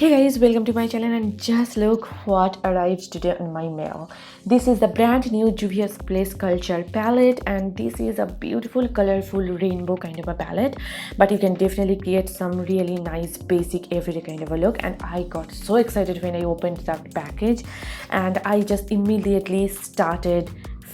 Hey guys, welcome to my channel and just look what arrived today on my mail. This is the brand new Juvia Place Culture palette, and this is a beautiful colorful rainbow kind of a palette, but you can definitely create some really nice basic everyday kind of a look. And I got so excited when I opened that package and I just immediately started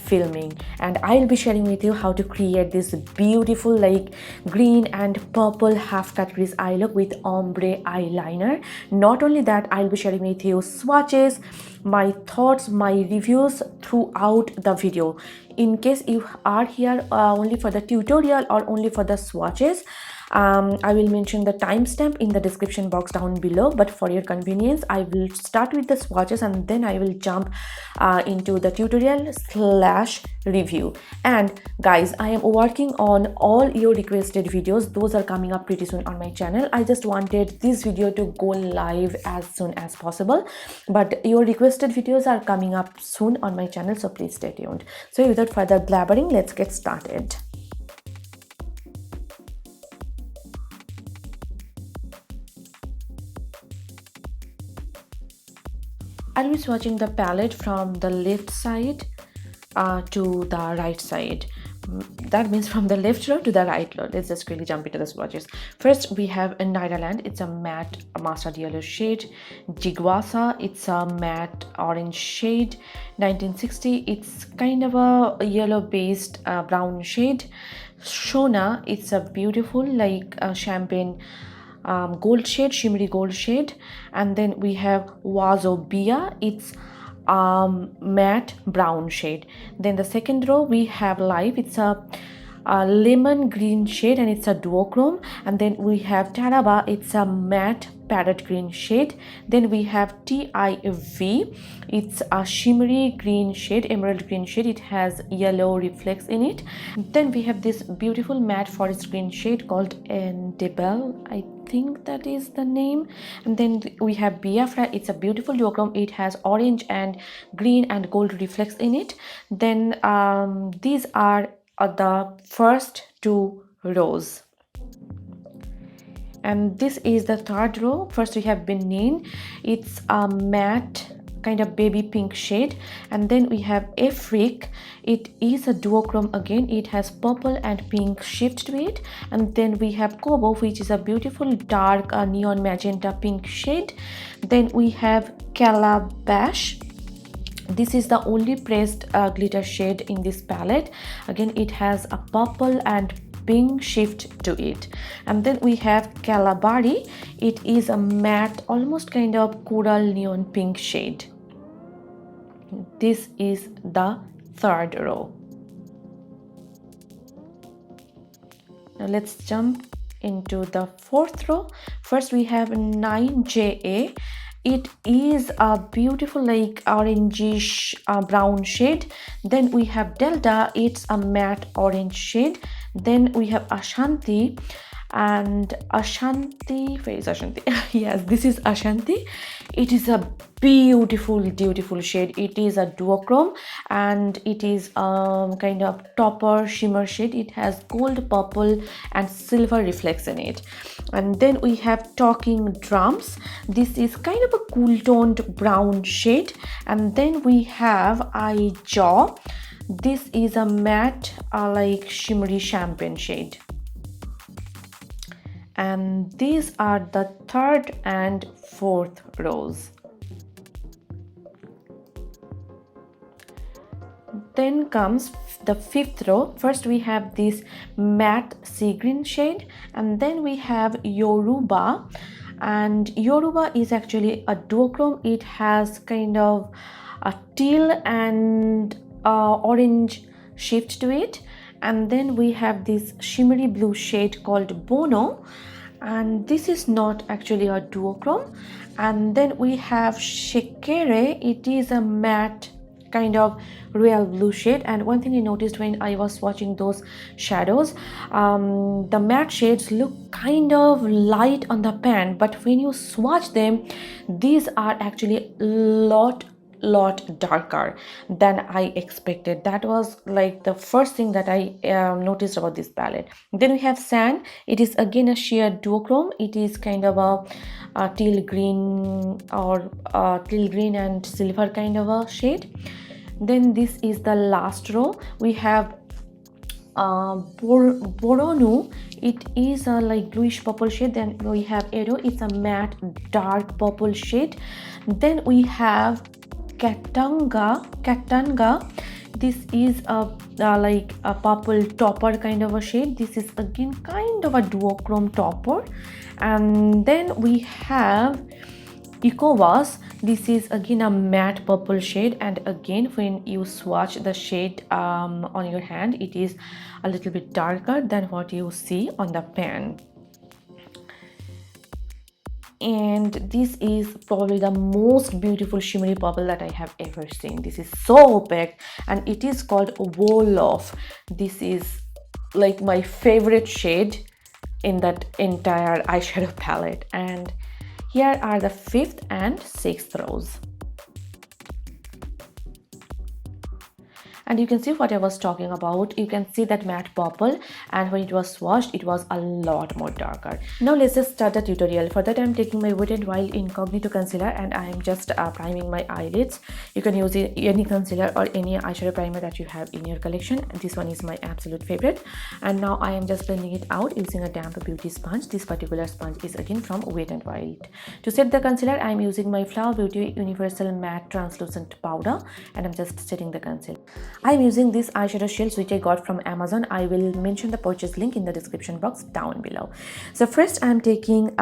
filming, and I'll be sharing with you how to create this beautiful like green and purple half cut crease eye look with ombre eyeliner. Not only that, I'll be sharing with you swatches, my thoughts, my reviews throughout the video. In case you are here only for the tutorial or only for the swatches, I will mention the timestamp in the description box down below, but for your convenience I will start with the swatches and then I will jump into the tutorial slash review. And guys, I am working on all your requested videos. Those are coming up pretty soon on my channel. I just wanted this video to go live as soon as possible, but your requested videos are coming up soon on my channel, so please stay tuned. So without further blabbering, let's get started. I'll be swatching the palette from the left side to the right side. That means from the left row to the right row. Let's just quickly jump into the swatches. First, we have Untitled. It's a matte mustard yellow shade. Jiguasa, it's a matte orange shade. 1960, it's kind of a yellow based brown shade. Shona, it's a beautiful like champagne gold shade, shimmery gold shade. And then we have Wazobia, it's matte brown shade. Then the second row we have Live, it's a lemon green shade and it's a duochrome. And then we have Taraba, it's a matte parrot green shade. Then we have TIV, it's a shimmery green shade, emerald green shade. It has yellow reflex in it. Then we have this beautiful matte forest green shade called Endebel, I think that is the name. And then we have Biafra, it's a beautiful duochrome. It has orange and green and gold reflex in it. Then these are the first two rows, and this is the third row. First we have Benin, it's a matte kind of baby pink shade. And then we have Efric, it is a duochrome again. It has purple and pink shift to it. And then we have Kobo, which is a beautiful dark neon magenta pink shade. Then we have Calabash, this is the only pressed glitter shade in this palette. Again, it has a purple and pink shift to it. And then we have Calabari, it is a matte almost kind of coral neon pink shade. This is the third row. Now let's jump into the fourth row. First we have 9JA. It is a beautiful like orangish brown shade. Then we have Delta, it's a matte orange shade. Then we have Ashanti, and Ashanti, where is Ashanti? Yes, this is Ashanti. It is a beautiful shade. It is a duochrome and it is kind of topper shimmer shade. It has gold, purple and silver reflex in it. And then we have Talking Drums, this is kind of a cool toned brown shade. And then we have Eye Jaw, this is a matte like shimmery champagne shade. And these are the third and fourth rows. Then comes the fifth row. First we have this matte sea green shade, and then we have Yoruba, and Yoruba is actually a duochrome. It has kind of a teal and orange shift to it. And then we have this shimmery blue shade called Bono, and this is not actually a duochrome. And then we have Shekere, it is a matte kind of royal blue shade. And one thing I noticed when I was watching those shadows, the matte shades look kind of light on the pan, but when you swatch them, these are actually a lot lot darker than I expected. That was like the first thing that I noticed about this palette. Then we have Sand. It is again a sheer duochrome. It is kind of a teal green or teal green and silver kind of a shade. Then this is the last row. We have Boronu. It is a like bluish purple shade. Then we have Edo. It's a matte dark purple shade. Then we have Katanga. This is a like a purple topper kind of a shade. This is again kind of a duochrome topper. And then we have Ecovas. This is again a matte purple shade, and again when you swatch the shade on your hand, it is a little bit darker than what you see on the pan. And this is probably the most beautiful shimmery purple that I have ever seen. This is so opaque, and it is called Wolof. This is like my favorite shade in that entire eyeshadow palette. And here are the 5th and 6th rows. And you can see what I was talking about. You can see that matte purple, and when it was swatched, it was a lot more darker. Now let's just start the tutorial. For that, I'm taking my Wet n Wild Incognito concealer, and I am just priming my eyelids. You can use any concealer or any eyeshadow primer that you have in your collection. This one is my absolute favorite. And now I am just blending it out using a damp beauty sponge. This particular sponge is again from Wet n Wild. To set the concealer, I am using my Flower Beauty Universal Matte Translucent Powder, and I'm just setting the concealer. I'm using these eyeshadow shells which I got from Amazon. I will mention the purchase link in the description box down below. So first I'm taking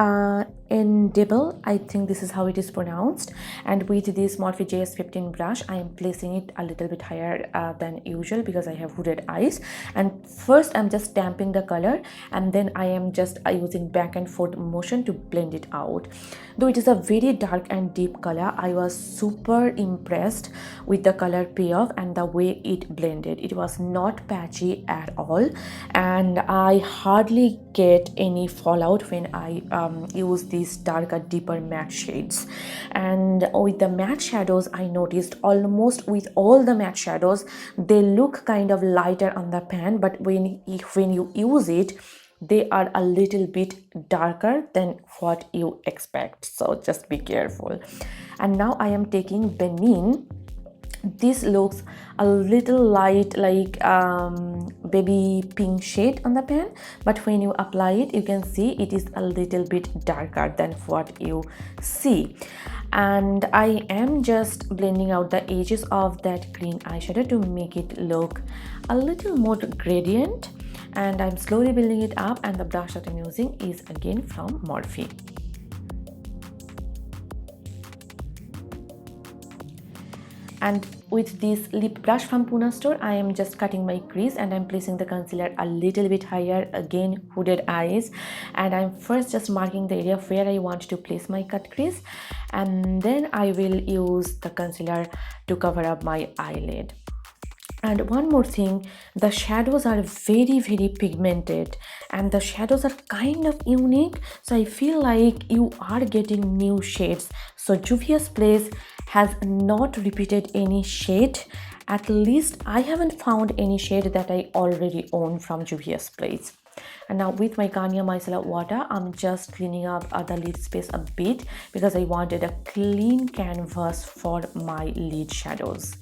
Indibble, I think this is how it is pronounced, and with this Morphe JS15 brush I am placing it a little bit higher than usual because I have hooded eyes. And first I'm just damping the color, and then I am just using back and forth motion to blend it out. Though it is a very dark and deep color, I was super impressed with the color payoff and the way it blended. It was not patchy at all, and I hardly get any fallout when I use these darker, deeper matte shades. And with the matte shadows, I noticed almost with all the matte shadows, they look kind of lighter on the pan, but when you use it, they are a little bit darker than what you expect. So just be careful. And now I am taking Benin. This looks a little light, like baby pink shade on the pan, but when you apply it, you can see it is a little bit darker than what you see. And I am just blending out the edges of that green eyeshadow to make it look a little more gradient, and I'm slowly building it up. And the brush that I'm using is again from Morphe. And with this lip brush from Pune store, I am just cutting my crease, and I'm placing the concealer a little bit higher, again hooded eyes. And I'm first just marking the area where I want to place my cut crease, and then I will use the concealer to cover up my eyelid. And one more thing, the shadows are very pigmented, and the shadows are kind of unique, so I feel like you are getting new shades. So Juvia's Place has not repeated any shade. At least I haven't found any shade that I already own from Juvia's Place. And now with my Garnier Micellar Water, I'm just cleaning up the lid space a bit because I wanted a clean canvas for my lid shadows.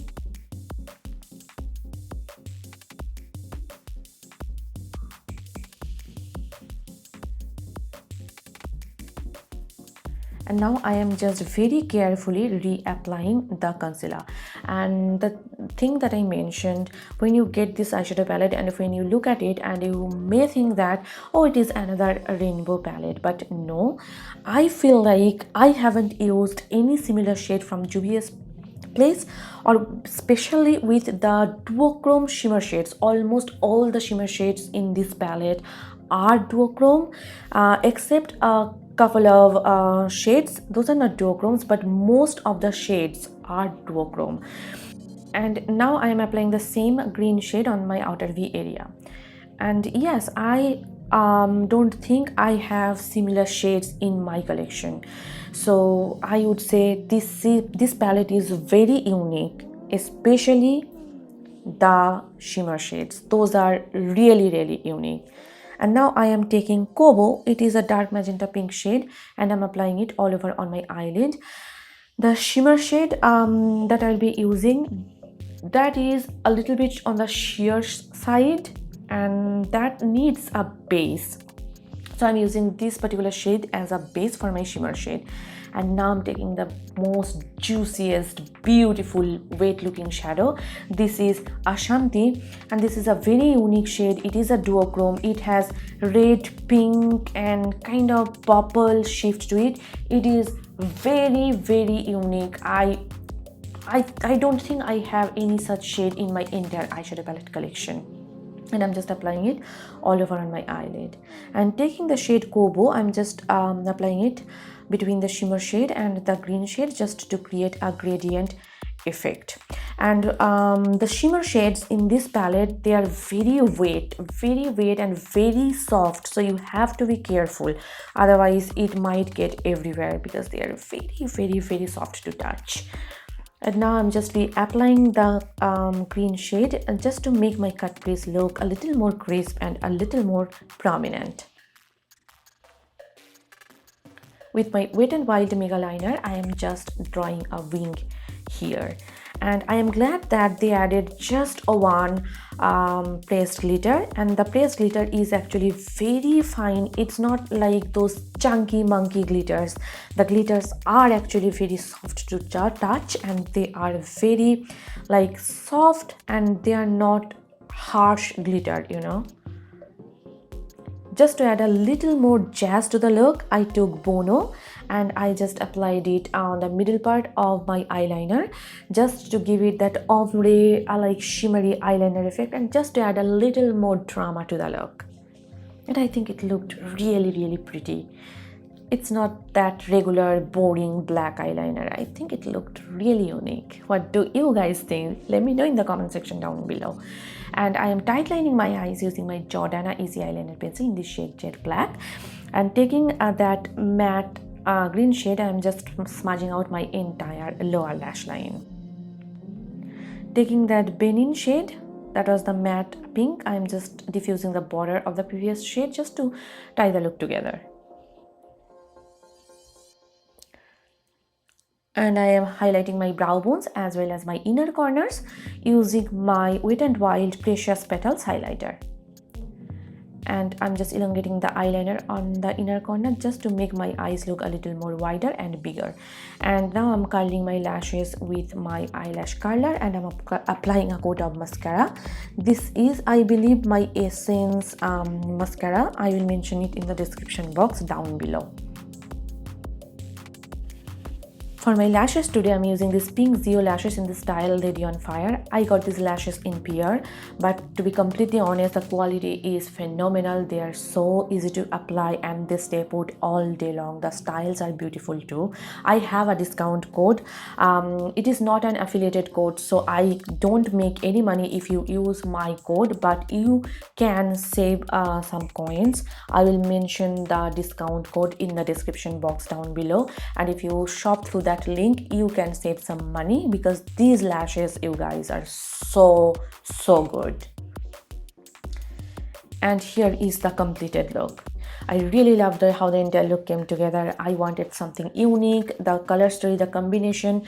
And now I am just very carefully reapplying the concealer. And the thing that I mentioned, when you get this eyeshadow palette and when you look at it, and you may think that, oh, it is another rainbow palette, but no, I feel like I haven't used any similar shade from Juvia's Place, or especially with the duochrome shimmer shades. Almost all the shimmer shades in this palette are duochrome, except a couple of shades. Those are not duochromes, but most of the shades are duochrome. And now I am applying the same green shade on my outer V area. And yes, I don't think I have similar shades in my collection. So I would say this palette is very unique, especially the shimmer shades. Those are really unique. And now I am taking Kobo. It is a dark magenta pink shade, and I'm applying it all over on my eyelid. The shimmer shade that I'll be using, that is a little bit on the sheer side, and that needs a base. So I'm using this particular shade as a base for my shimmer shade. And now I'm taking the most juiciest, beautiful, wet looking shadow. This is Ashanti, and this is a very unique shade. It is a duochrome. It has red, pink, and kind of purple shift to it. It is very unique. I don't think I have any such shade in my entire eyeshadow palette collection. And I'm just applying it all over on my eyelid. And taking the shade Kobo, I'm just applying it between the shimmer shade and the green shade, just to create a gradient effect. And the shimmer shades in this palette, they are very wet and very soft, so you have to be careful, otherwise it might get everywhere, because they are very soft to touch. And now I'm just be applying the green shade, and just to make my cut crease look a little more crisp and a little more prominent. With my Wet n Wild MegaLiner, I am just drawing a wing here. And I am glad that they added just one pressed glitter, and the pressed glitter is actually very fine. It's not like those chunky monkey glitters. The glitters are actually very soft to touch, and they are very like soft, and they are not harsh glitter, you know. Just to add a little more jazz to the look, I took Bono and I just applied it on the middle part of my eyeliner, just to give it that ombre, like shimmery eyeliner effect, and just to add a little more drama to the look. And I think it looked really pretty. It's not that regular boring black eyeliner. I think it looked really unique. What do you guys think? Let me know in the comment section down below. And I am tightlining my eyes using my Jordana Easy Eyeliner Pencil in the shade Jet Black. And taking that matte green shade, I am just smudging out my entire lower lash line. Taking that Benin shade, that was the matte pink, I am just diffusing the border of the previous shade, just to tie the look together. And I am highlighting my brow bones as well as my inner corners using my Wet n Wild Precious Petals highlighter. And I'm just elongating the eyeliner on the inner corner, just to make my eyes look a little more wider and bigger. And now I'm curling my lashes with my eyelash curler, and I'm applying a coat of mascara. This is, I believe, my Essence mascara. I will mention it in the description box down below. For my lashes today, I'm using these pink Zio lashes in the style Lady on Fire. I got these lashes in pear, but to be completely honest, the quality is phenomenal. They are so easy to apply and they stay put all day long. The styles are beautiful too. I have a discount code. It is not an affiliated code, so I don't make any money if you use my code, but you can save some coins. I will mention the discount code in the description box down below, and if you shop through that link, you can save some money, because these lashes, you guys, are so good. And here is the completed look. I really loved how the entire look came together. I wanted something unique. The color story, the combination,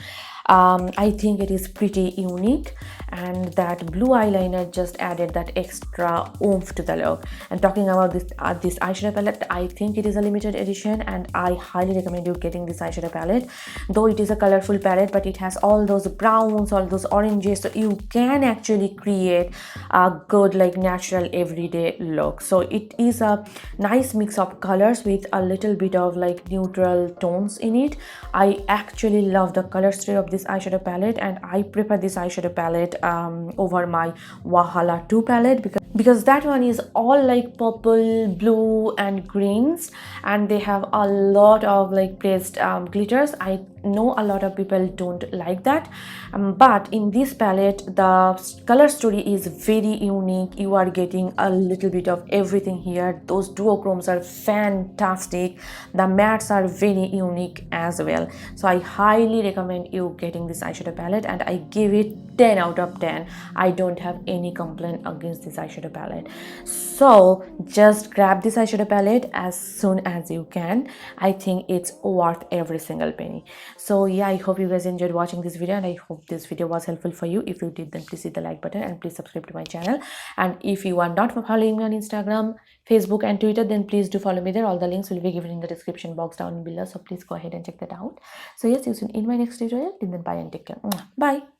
I think it is pretty unique, and that blue eyeliner just added that extra oomph to the look. And talking about this eyeshadow palette, I think it is a limited edition, and I highly recommend you getting this eyeshadow palette. Though it is a colorful palette, but it has all those browns, all those oranges, so you can actually create a good, like, natural everyday look. So it is a nice mix of colors with a little bit of like neutral tones in it. I actually love the color story of this eyeshadow palette, and I prefer this eyeshadow palette over my Wahala 2 palette, because that one is all like purple, blue and greens, and they have a lot of like pressed glitters. I know a lot of people don't like that, but in this palette the color story is very unique. You are getting a little bit of everything here. Those duochromes are fantastic. The mattes are very unique as well. So I highly recommend you getting this eyeshadow palette, and I give it 10 out of 10. I don't have any complaint against this eyeshadow palette. So just grab this eyeshadow palette as soon as you can. I think it's worth every single penny. So yeah, I hope you guys enjoyed watching this video, and I hope this video was helpful for you. If you did, then please hit the like button and please subscribe to my channel. And if you are not following me on Instagram, Facebook and Twitter, then please do follow me there. All the links will be given in the description box down below, so please go ahead and check that out. So yes, see you soon in my next tutorial. Till then, bye and take care. Bye.